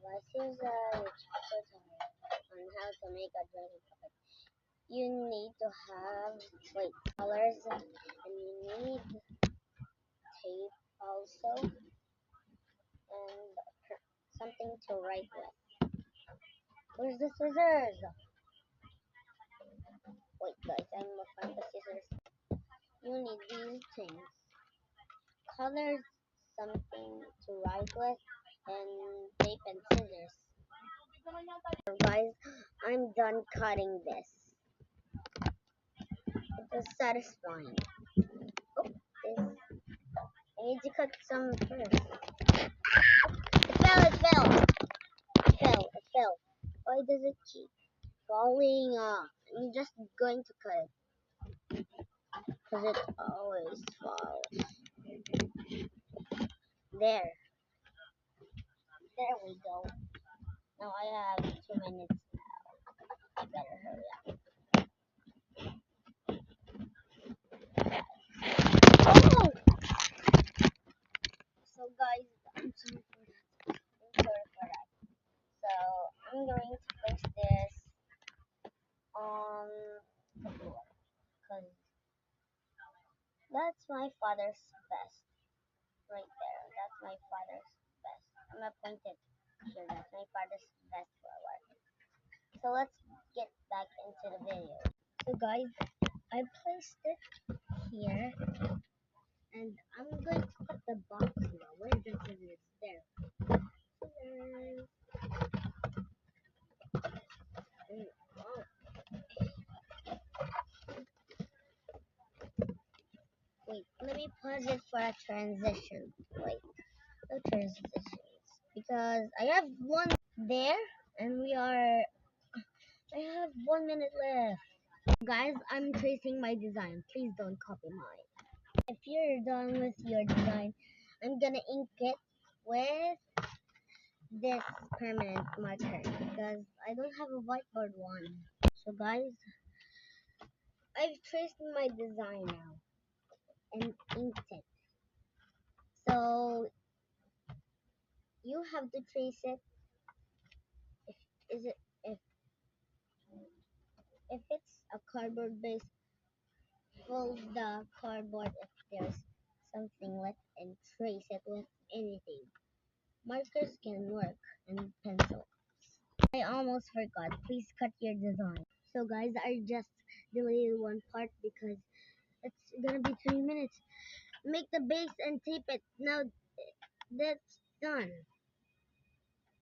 Guys, here's a tutorial on how to make a dragon puppet. You need to have colors, and you need tape also, and something to write with. Where's the scissors? Wait guys, I'm gonna find the scissors. You need these things. Colors, something to write with, and tape and scissors. So guys, I'm done cutting this. It is satisfying. Oh, this. I need to cut some first. It fell. Why does it keep falling off? I'm just going to cut it. Because it always falls. There. There we go. Now I have 2 minutes now. I better hurry up. Oh! So guys, I'm sorry for that. So I'm going to place this on the floor. Because that's my father's best. Right there. That's my father's best. I'm gonna point it here. That's my father's best flower. So let's get back into the video. So guys, I placed it here, and I'm going to put the box now. Where the scissors? There. Scissors. Oh. Wait, let me pause it for a transition. Wait, no transitions. Because I have one there, and I have 1 minute left. Guys, I'm tracing my design. Please don't copy mine. If you're done with your design, I'm gonna ink it with this permanent marker because I don't have a whiteboard one. So guys, I've traced my design now and inked it. So you have to trace it. If if it's a cardboard base, fold the cardboard if there's something left and trace it with anything. Markers can work, and pencils. I almost forgot. Please cut your design. So guys, I just deleted one part because it's gonna be 3 minutes. Make the base and tape it. Now that's done.